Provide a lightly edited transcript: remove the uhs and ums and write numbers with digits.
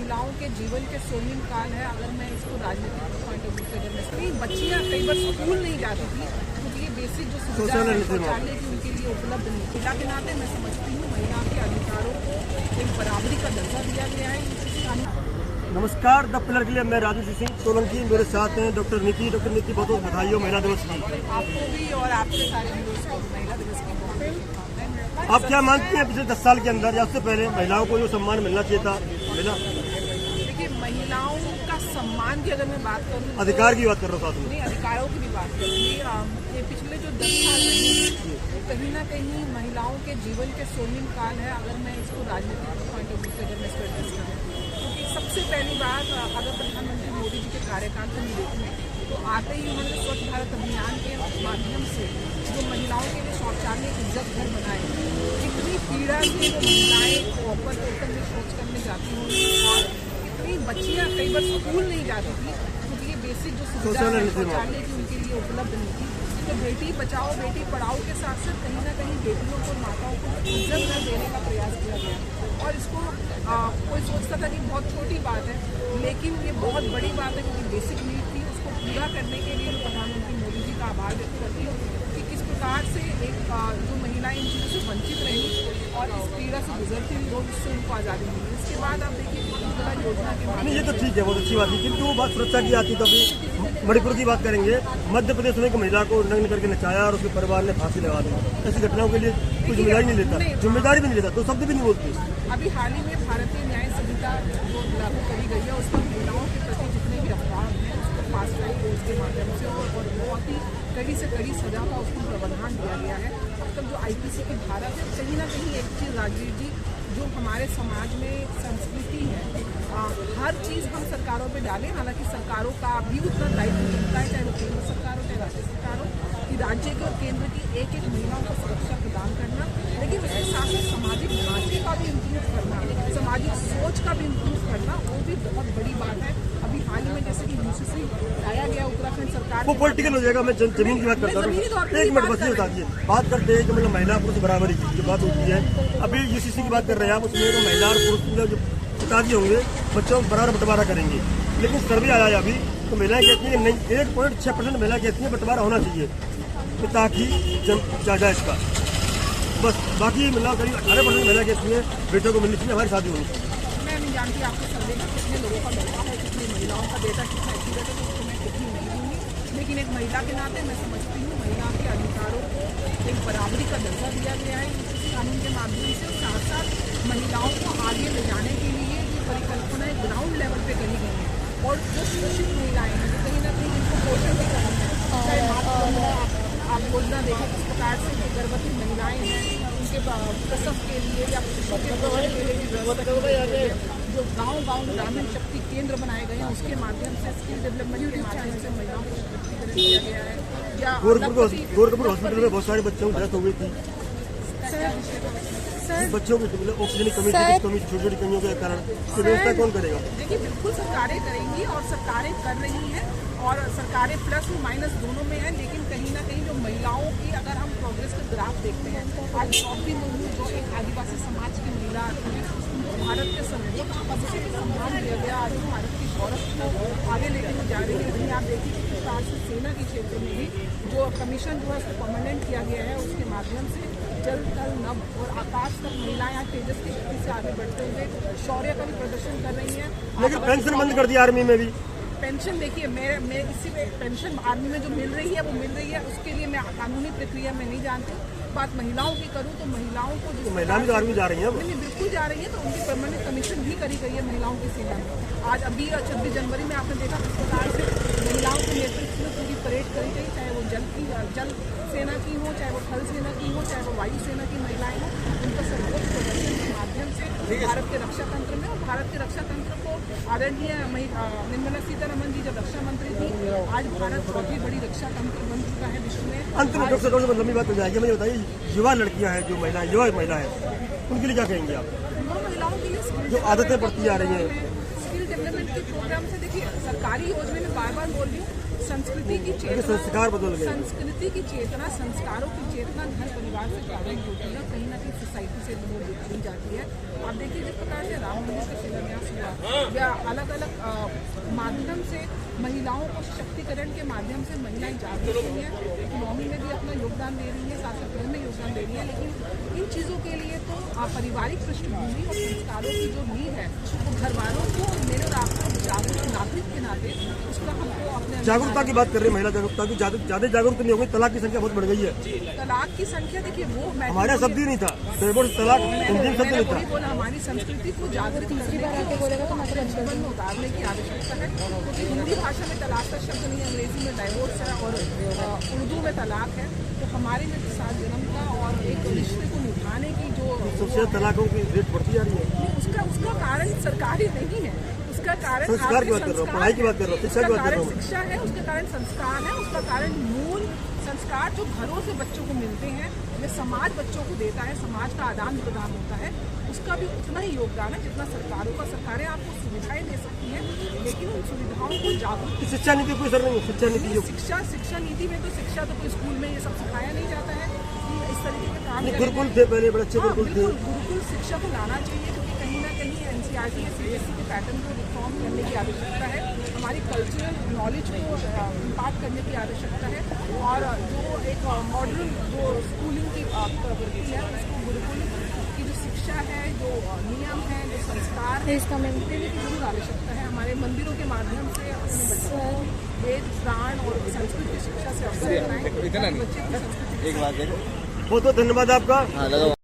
महिलाओं के जीवन के स्वर्णिम काल है। अगर मैं इसको राजनीतिक पॉइंट ऑफ व्यू से अगर मैं बच्चियाँ कई बार स्कूल नहीं जाती थी क्योंकि ये बेसिक जो सुविधा है शौचालय की उनके लिए उपलब्ध नहीं। पिता के नाते मैं समझती हूँ महिला के अधिकारों को एक बराबरी का दर्जा दिया गया है। नमस्कार, द पिलर के लिए मैं राजू सिंह सोलंकी, मेरे साथ हैं डॉक्टर नीति बहुत बहुत बधाई हो महिला दिवस की। आपको भी और आपके सारे व्यूअर्स को महिला दिवस की बहुत। आप क्या मानती हैं पिछले 10 साल के अंदर या उससे पहले महिलाओं को जो सम्मान मिलना चाहिए था मिला? देखिए, महिलाओं का सम्मान की अगर मैं बात करूँ, अधिकार की बात कर रहा हूँ, नहीं अधिकारों की भी बात करूँगी। ये पिछले जो 10 साल रहे हैं कहीं ना कहीं महिलाओं के जीवन के स्वर्णिम काल है। अगर मैं इसको राजनीतिक पॉइंट ऑफ व्यू से अगर मैं इसको एड्रेस करूँ, क्योंकि सबसे पहली बात अगर प्रधानमंत्री मोदी जी के कार्यकाल को नहीं देखें तो आते ही उन्होंने स्वच्छ भारत अभियान के माध्यम से जो महिलाओं के लिए शौचालय इज्जत घर बनाए, कितनी पीड़ा से वो महिलाएं ओपन में शौच करने जाती होंगी और कितनी बच्चियाँ कई बार स्कूल नहीं जाती थी क्योंकि ये बेसिक जो सुविधा है शौचालय की उनके लिए उपलब्ध नहीं थी। तो बेटी बचाओ बेटी पढ़ाओ के साथ साथ कहीं ना कहीं बेटियों को माताओं को इज्जत घर देने का प्रयास किया गया और इसको कोई सोचता था कि बहुत छोटी बात है, लेकिन ये बहुत बड़ी बात है क्योंकि बेसिक नीड थी। उसको पूरा करने के लिए प्रधानमंत्री मोदी जी का आभार व्यक्त करती हूँ कि किस प्रकार से एक जो महिलाएं इन चीज़ों से वंचित रही और इस पीड़ा से गुजरती हुई लोग उससे उनको आज़ादी मिली। इसके बाद आप देखिए योजना के माध्यम ये तो ठीक है, बहुत अच्छी बात है, किंतु बात सुरक्षा की आती तो अभी मणिपुर की बात करेंगे। मध्य प्रदेश में एक महिला को नग्न करके नचाया और उसके परिवार ने फांसी लगा दी। ऐसी घटनाओं के लिए कोई जिम्मेदारी नहीं लेता, जिम्मेदारी भी नहीं लेता, तो शब्द भी नहीं बोलते। अभी हाल ही में भारतीय न्याय संहिता जो लागू करी गई है उसमें महिलाओं के प्रति जितने भी अपराध हैं उसको फास्ट ट्रैक कोर्ट के माध्यम से और बहुत ही कड़ी से कड़ी सजा का उसको प्रावधान दिया गया है। अब तक जो IPC की धारा है कहीं ना कहीं एक चीज़ राजीव जी जो हमारे समाज में संस्कृति है, हर चीज़ हम सरकारों पे डालें। हालांकि सरकारों का भी उतना दायित्व मिलता है, चाहे वो केंद्र सरकार हो चाहे राज्य सरकार हो, कि राज्य के और केंद्र की एक एक महिलाओं को सुरक्षा प्रदान करना, लेकिन उसके साथ साथ सामाजिक ढांचे का भी इम्प्रूव करना, सामाजिक सोच का भी इम्प्रूव करना, वो भी बहुत बड़ी बात है। अभी हाल ही में जैसे कि UCC लाया गया उत्तराखंड सरकार, वो पॉलिटिकल हो जाएगा। मैं जमीन की बात करता हूँ, एक मिनट बस ये बता दिए, बात करते हैं कि मतलब महिला पुरुष बराबरी की बात होती है। अभी UCC की बात कर रहे हैं आप, उसमें तो महिला और पुरुष जो पिताजी होंगे बच्चों को बराबर बंटवारा करेंगे, लेकिन सर्वे आया है अभी तो महिलाएं कहती हैं नहीं, 1.6% महिला कहती हैं बंटवारा होना चाहिए ताकि जायज का, बस बाकी महिला करीब 18% महिला कहती हैं बेटों को मिलनी चाहिए, हमारी शादी होनी चाहिए। मैं नहीं जानती आपके सर्वे का कितने लोगों का बेटा है, कितनी महिलाओं का बेटा कितना एक्यूरेट है, उसको मैं कितनी नहीं दूँगी, लेकिन एक महिला के नाते मैं समझती हूँ महिला के अधिकारों को एक बराबरी का दर्जा दिया गया है इस कानून के माध्यम से। साथ साथ महिलाओं को आगे ले जाने के लिए जो परिकल्पनाएं ग्राउंड लेवल पे करी गई हैं और जो सुरक्षित महिलाएं हैं जो कहीं ना कहीं जिनको पोषण भी करना है, चाहे आप योजना देखें किस प्रकार से जो गर्भवती महिलाएं हैं उनके प्रसव के लिए या शिशु के पोषण के लिए जो गांव-गांव ग्रामीण शक्ति केंद्र बनाए गए हैं उसके माध्यम से स्किल डेवलपमेंट के माध्यम से महिलाओं को सशक्तिकरण किया गया है। या गोरखपुर हॉस्पिटल में बहुत सारे बच्चों की डेथ हो गई थी, बच्चों की ऑक्सीजन की कमी, छोटी छोटी कमियों के कारण, तो व्यवस्था कौन करेगा? देखिए, बिल्कुल सरकारें करेंगी और सरकारें कर रही हैं और सरकारें प्लस माइनस दोनों में हैं, लेकिन कहीं ना कहीं जो महिलाओं की अगर हम प्रोग्रेस का ग्राफ देखते हैं, आज द्रौपदी मुर्मू जो एक आदिवासी समाज की महिला भारत के सर्वोच्च पद से सम्मान दिया गया, आज भारत की गौरव को आगे लेकर जा रही है। वहीं आप देखिए किस प्रकार से सेना के क्षेत्र में भी जो कमीशन जो है उसको परमानेंट किया गया है, उसके माध्यम से जल थल नभ और आकाश तक महिलाएं आज तेजस की शक्ति से आगे बढ़ते हुए शौर्य का भी प्रदर्शन कर रही हैं। लेकिन पेंशन बंद कर दी आर्मी में भी। पेंशन देखिए, मैं इसी में पेंशन आर्मी में जो मिल रही है वो मिल रही है, उसके लिए मैं कानूनी प्रक्रिया में नहीं जानती। बात महिलाओं की करूँ तो महिलाओं को तो महिला भी तो आर्मी जा रही है, नहीं बिल्कुल जा रही है, तो उनकी परमानेंट कमीशन भी करी गई है महिलाओं की सेना में। आज अभी 26 जनवरी में आपने देखा किस प्रकार से महिलाओं के नेतृत्व में पूरी परेड करी गई, चाहे वो जल सेना की हो, चाहे वो थल सेना की हो, चाहे वो वायु सेना की महिलाएं हो, उनका सर्वोच्च प्रदर्शन के माध्यम से भारत के रक्षा तंत्र में और भारत के रक्षा तंत्र को आदरणीय निर्मला सीतारमण जी जब रक्षा मंत्री थी, आज भारत बहुत ही बड़ी रक्षा तंत्र बन चुका है विश्व में। अंत में डॉक्टर लंबी बात हो जाएगी, मुझे बताइए युवा लड़कियां हैं जो महिला है उनके लिए क्या कहेंगे आप? महिलाओं के लिए जो आदतें बढ़ती जा रही हैं, स्किल डेवलपमेंट के प्रोग्राम से देखिए सरकारी योजना में बार बोल रही हूँ, संस्कृति की चेतना, संस्कार बदल गए, संस्कृति की चेतना, संस्कारों की चेतना घर परिवार से प्रारंभ होती है, कहीं ना कहीं सोसाइटी से ली जाती है। आप देखिए जिस प्रकार से राम मंदिर का शिलान्यास हुआ, या अलग अलग माध्यम से महिलाओं को सशक्तिकरण के माध्यम से महिलाएं जागरूक हुई हैं, इकोनॉमी में भी अपना योगदान दे रही हैं, साथ साथ में योगदान दे रही हैं। लेकिन इन चीज़ों के लिए तो पारिवारिक पृष्ठभूमि और संस्कारों की जो नींव है वो घर वालों को, मेरे और आपको जागरूक नागरिक के नाते उसका हमको अपने जागरूकता की बात कर रहे हैं, महिला जागरूकता की ज्यादा जागरूक नहीं हो गई, तलाक की संख्या बहुत बढ़ गई है। तलाक की संख्या देखिए वो हमारे यहाँ शब्द ही नहीं था, डिवोर्स तलाक हिंदी शब्द नहीं था। बोला हमारी संस्कृति को जागृत तीसरी बार आके बोलेगा तो हमारे जीवन में उतारने की आवश्यकता है, क्योंकि हिंदी भाषा में तलाक का शब्द नहीं, अंग्रेजी में डाइवोर्स है और उर्दू में तलाक है। तो हमारे में साथ जन्म का और एक रिश्ते को निभाने की जो सबसे तलाकों की रेट बढ़ती जा रही है, उसका कारण सरकार ही नहीं है, उसका कारण संस्कार की बात कर रहा हूँ, पढ़ाई की बात कर रहा हूँ, शिक्षा की बात कर रहा हूँ। शिक्षा है, उसका कारण संस्कार है, उसका कारण मूल संस्कार जो घरों से बच्चों को मिलते हैं, ये समाज बच्चों को देता है, समाज का आदान प्रदान होता है, उसका भी उतना ही योगदान है जितना सरकारों का। सरकारें आपको सुविधाएं दे सकती हैं, लेकिन उन सुविधाओं को जागरूक शिक्षा नीति कोई सर नहीं, शिक्षा नीति शिक्षा नीति में तो शिक्षा तो कोई स्कूल में ये सब सिखाया नहीं जाता है कि इस तरीके का काम गुरुकुल थे पहले, बड़े अच्छे गुरुकुल थे। गुरुकुल शिक्षा को लाना चाहिए, क्योंकि कहीं ना कहीं एनसीईआरटी या सीबीएसई के पैटर्न को रिफॉर्म करने की आवश्यकता है, हमारी कल्चरल नॉलेज को इम्पार्ट करने की आवश्यकता है, और जो एक मॉडर्न जो स्कूलिंग की प्रवृत्ति है उसको गुरुकुल की जो शिक्षा है, जो नियम है, जो संस्कार है, इसका देने की जरूर आवश्यकता है। हमारे मंदिरों के माध्यम से अपने बच्चों को वेद प्राण और संस्कृत की शिक्षा से अवसर कराएं, बच्चे की संस्कृति। बहुत बहुत धन्यवाद आपका।